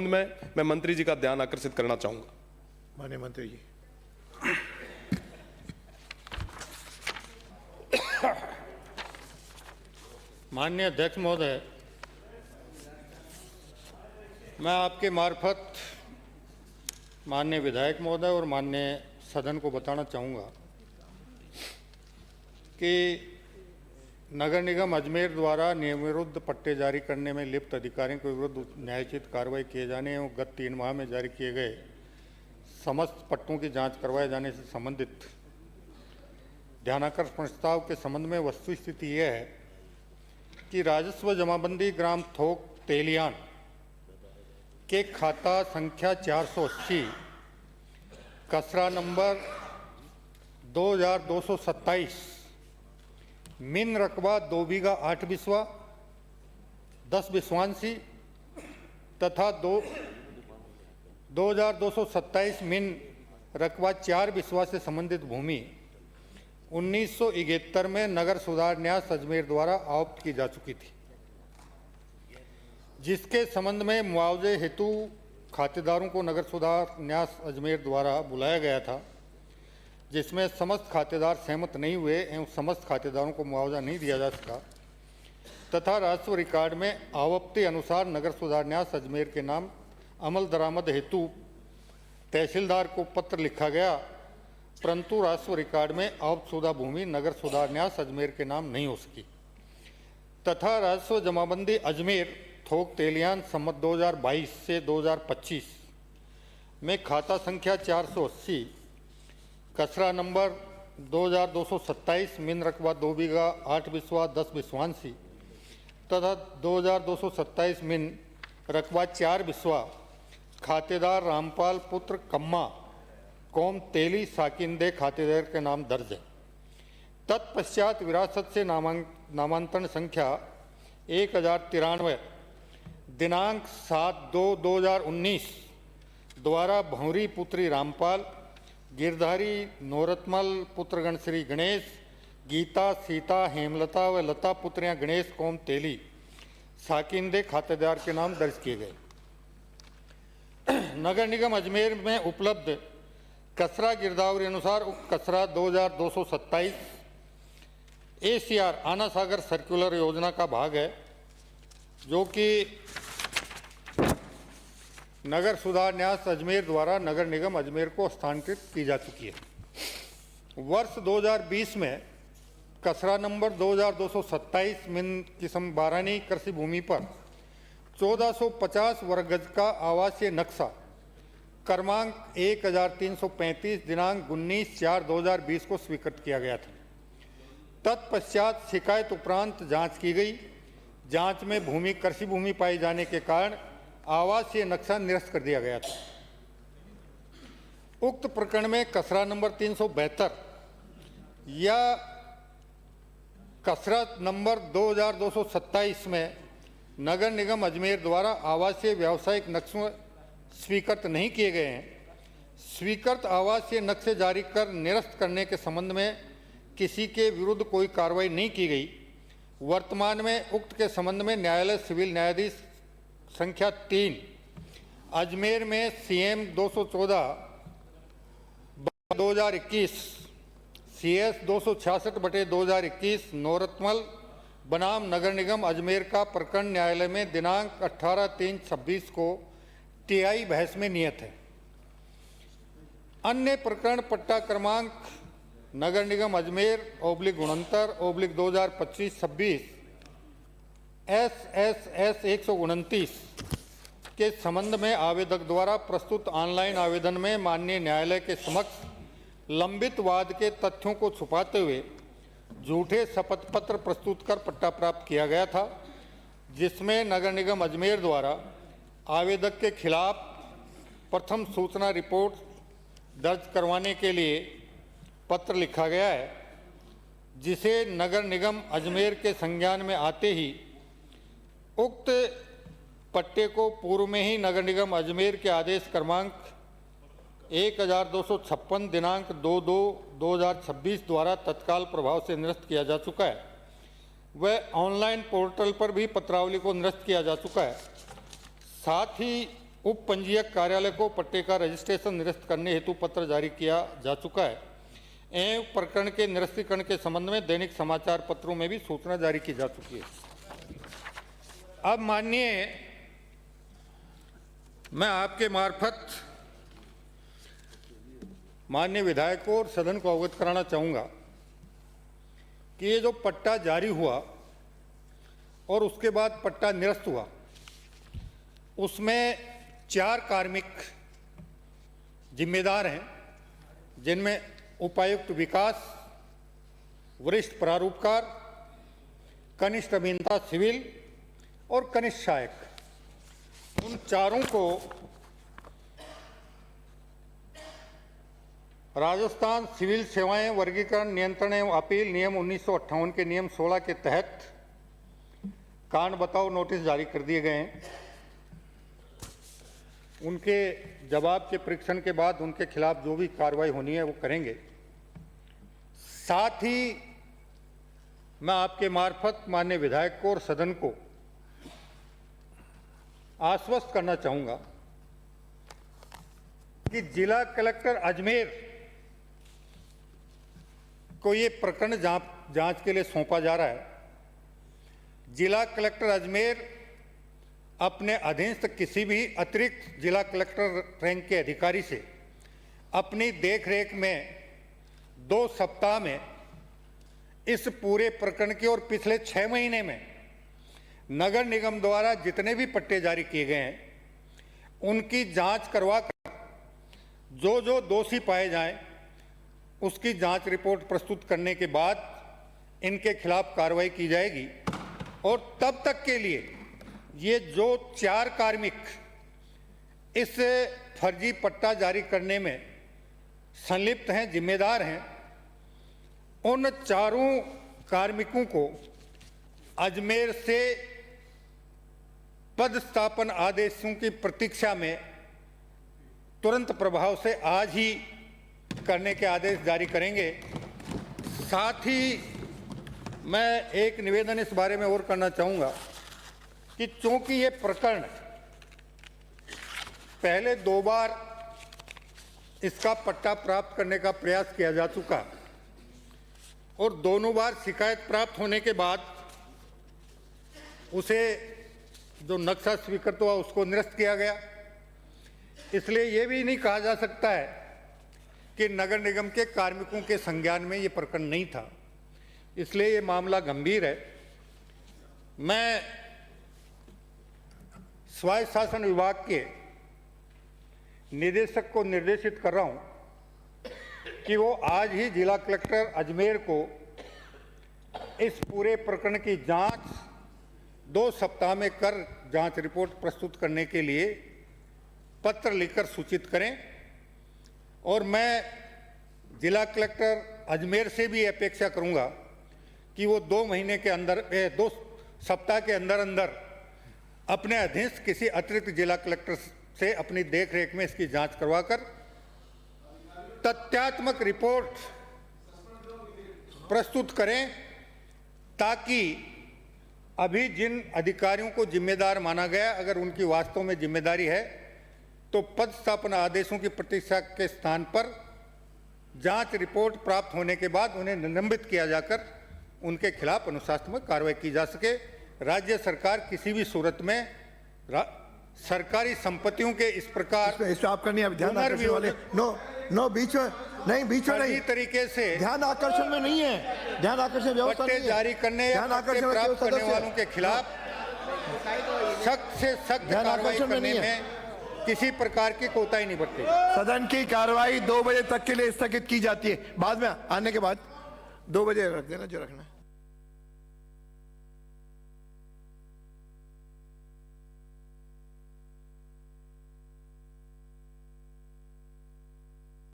में मैं मंत्री जी का ध्यान आकर्षित करना चाहूंगा। माननीय मंत्री जी। माननीय अध्यक्ष महोदय, मैं आपके मार्फत माननीय विधायक महोदय और माननीय सदन को बताना चाहूँगा कि नगर निगम अजमेर द्वारा नियम विरुद्ध पट्टे जारी करने में लिप्त अधिकारियों के विरुद्ध न्यायोचित कार्रवाई किए जाने एवं गत 3 माह में जारी किए गए समस्त पट्टों की जांच करवाए जाने से संबंधित ध्यानाकर्षण प्रस्ताव के संबंध में वस्तुस्थिति यह है कि राजस्व जमाबंदी ग्राम थोक तेलियान के खाता संख्या 480 कसरा नंबर 2227 मिन रकबा 2 बीघा 8 बिस्वा 10 बिस्वांसी तथा 2227 मिन रकबा 4 बिस्वा से संबंधित भूमि 1971 में नगर सुधार न्यास अजमेर द्वारा आवक्त की जा चुकी थी, जिसके संबंध में मुआवजे हेतु खातेदारों को नगर सुधार न्यास अजमेर द्वारा बुलाया गया था, जिसमें समस्त खातेदार सहमत नहीं हुए एवं समस्त खातेदारों को मुआवजा नहीं दिया जा सका तथा राजस्व रिकॉर्ड में आवप्ति अनुसार नगर सुधार न्यास अजमेर के नाम अमल दरामद हेतु तहसीलदार को पत्र लिखा गया, परंतु राजस्व रिकॉर्ड में आवप्तशुदा भूमि नगर सुधार न्यास अजमेर के नाम नहीं हो सकी तथा राजस्व जमाबंदी अजमेर थोक तेलियान सम्मत 2022 से 2025 में खाता संख्या 480 कसरा नंबर 2227 मिन रकबा 2 बीघा 8 बिस्वा 10 बिस्वांसी तथा 2227 मिन रकबा 4 बिस्वा खातेदार रामपाल पुत्र कम्मा कौम तेली साकिंदे खातेदार के नाम दर्ज है। तत्पश्चात विरासत से नामांतरण संख्या 1093 दिनांक 7/2/2019 द्वारा भंवरी पुत्री रामपाल, गिरधारी नोरतमल पुत्रगण श्री गणेश, गीता सीता हेमलता व लता पुत्रियां गणेश कौम तेली साकिंदे खातेदार के नाम दर्ज किए गए। नगर निगम अजमेर में उपलब्ध कसरा गिरदावरी अनुसार उक्त कसरा 2227 ACR आना सागर सर्कुलर योजना का भाग है, जो कि नगर सुधार न्यास अजमेर द्वारा नगर निगम अजमेर को हस्तांतरित की जा चुकी है। वर्ष 2020 में कसरा नंबर 2227 मिन किस्म बारानी कृषि भूमि पर 1450 वर्ग गज का आवासीय नक्शा क्रमांक 1335 दिनांक 19/4/2020 को स्वीकृत किया गया था। तत्पश्चात शिकायत उपरांत जांच की गई। जांच में भूमि कृषि भूमि पाई जाने के कारण आवासीय नक्शा निरस्त कर दिया गया था। उक्त प्रकरण में कसरा नंबर 372 या कसरा नंबर 2227 में नगर निगम अजमेर द्वारा आवासीय व्यावसायिक नक्शे स्वीकृत नहीं किए गए हैं। स्वीकृत आवासीय नक्शे जारी कर निरस्त करने के संबंध में किसी के विरुद्ध कोई कार्रवाई नहीं की गई। वर्तमान में उक्त के संबंध में न्यायालय सिविल न्यायाधीश संख्या 3 अजमेर में CM 214/2021 CS 266/2021 नोरतमल बनाम नगर निगम अजमेर का प्रकरण न्यायालय में दिनांक 18/3/26 को TI बहस में नियत है। अन्य प्रकरण पट्टा क्रमांक नगर निगम अजमेर /गुणंतर/2025-26 SSS 129 के संबंध में आवेदक द्वारा प्रस्तुत ऑनलाइन आवेदन में माननीय न्यायालय के समक्ष लंबित वाद के तथ्यों को छुपाते हुए झूठे शपथ पत्र प्रस्तुत कर पट्टा प्राप्त किया गया था, जिसमें नगर निगम अजमेर द्वारा आवेदक के खिलाफ प्रथम सूचना रिपोर्ट दर्ज करवाने के लिए पत्र लिखा गया है, जिसे नगर निगम अजमेर के संज्ञान में आते ही उक्त पट्टे को पूर्व में ही नगर निगम अजमेर के आदेश क्रमांक 1256 दिनांक 2/2/2026 द्वारा तत्काल प्रभाव से निरस्त किया जा चुका है। वह ऑनलाइन पोर्टल पर भी पत्रावली को निरस्त किया जा चुका है। साथ ही उप पंजीयक कार्यालय को पट्टे का रजिस्ट्रेशन निरस्त करने हेतु पत्र जारी किया जा चुका है एवं प्रकरण के निरस्तीकरण के संबंध में दैनिक समाचार पत्रों में भी सूचना जारी की जा चुकी है। अब मैं आपके मार्फत माननीय विधायकों और सदन को अवगत कराना चाहूँगा कि ये जो पट्टा जारी हुआ और उसके बाद पट्टा निरस्त हुआ, उसमें 4 कार्मिक जिम्मेदार हैं, जिनमें उपायुक्त विकास, वरिष्ठ प्रारूपकार, कनिष्ठ अभियंता सिविल और कनिष्ठ सहायक। उन चारों को राजस्थान सिविल सेवाएं वर्गीकरण नियंत्रण एवं अपील नियम 1958 के नियम 16 के तहत कांड बताओ नोटिस जारी कर दिए गए हैं। उनके जवाब के परीक्षण के बाद उनके खिलाफ जो भी कार्रवाई होनी है वो करेंगे। साथ ही मैं आपके मार्फत माननीय विधायक को और सदन को आश्वस्त करना चाहूंगा कि जिला कलेक्टर अजमेर को ये प्रकरण जांच के लिए सौंपा जा रहा है। जिला कलेक्टर अजमेर अपने अधीनस्थ किसी भी अतिरिक्त जिला कलेक्टर रैंक के अधिकारी से अपनी देखरेख में 2 सप्ताह में इस पूरे प्रकरण की और पिछले 6 महीने में नगर निगम द्वारा जितने भी पट्टे जारी किए गए हैं उनकी जांच करवाकर जो जो दोषी पाए जाएं उसकी जांच रिपोर्ट प्रस्तुत करने के बाद इनके खिलाफ कार्रवाई की जाएगी। और तब तक के लिए ये जो 4 कार्मिक इस फर्जी पट्टा जारी करने में संलिप्त हैं, जिम्मेदार हैं, उन चारों कार्मिकों को अजमेर से पदस्थापन आदेशों की प्रतीक्षा में तुरंत प्रभाव से आज ही करने के आदेश जारी करेंगे। साथ ही मैं एक निवेदन इस बारे में और करना चाहूँगा कि चूंकि ये प्रकरण पहले 2 बार इसका पट्टा प्राप्त करने का प्रयास किया जा चुका और दोनों बार शिकायत प्राप्त होने के बाद उसे जो नक्शा स्वीकृत हुआ उसको निरस्त किया गया। इसलिए ये भी नहीं कहा जा सकता है कि नगर निगम के कार्मिकों के संज्ञान में ये प्रकरण नहीं था। इसलिए ये मामला गंभीर है। मैं स्वायत्त शासन विभाग के निदेशक को निर्देशित कर रहा हूं कि वो आज ही जिला कलेक्टर अजमेर को इस पूरे प्रकरण की जांच 2 सप्ताह में कर जांच रिपोर्ट प्रस्तुत करने के लिए पत्र लिखकर सूचित करें। और मैं जिला कलेक्टर अजमेर से भी अपेक्षा करूंगा कि वो 2 सप्ताह के अंदर अंदर अपने अधीनस्थ किसी अतिरिक्त जिला कलेक्टर से अपनी देखरेख में इसकी जांच करवाकर तथ्यात्मक रिपोर्ट प्रस्तुत करें, ताकि अभी जिन अधिकारियों को जिम्मेदार माना गया, अगर उनकी वास्तव में जिम्मेदारी है तो पदस्थापना आदेशों की प्रतीक्षा के स्थान पर जांच रिपोर्ट प्राप्त होने के बाद उन्हें निलंबित किया जाकर उनके खिलाफ अनुशासनात्मक कार्रवाई की जा सके। राज्य सरकार किसी भी सूरत में सरकारी संपत्तियों के इस प्रकार इस आप करनी है ध्यान आकर्षण वाले नो बीच में नहीं तरीके से ध्यान आकर्षण में नहीं है, ध्यान आकर्षण व्यवस्था पट्टे जारी करने या पट्टे प्राप्त करने वालों के खिलाफ सख्त से सख्त कार्रवाई करने में किसी प्रकार की कोताही नहीं बरती। सदन की कार्रवाई 2 बजे तक के लिए स्थगित की जाती है। बाद में आने के बाद 2 बजे रख देना जो रखना है।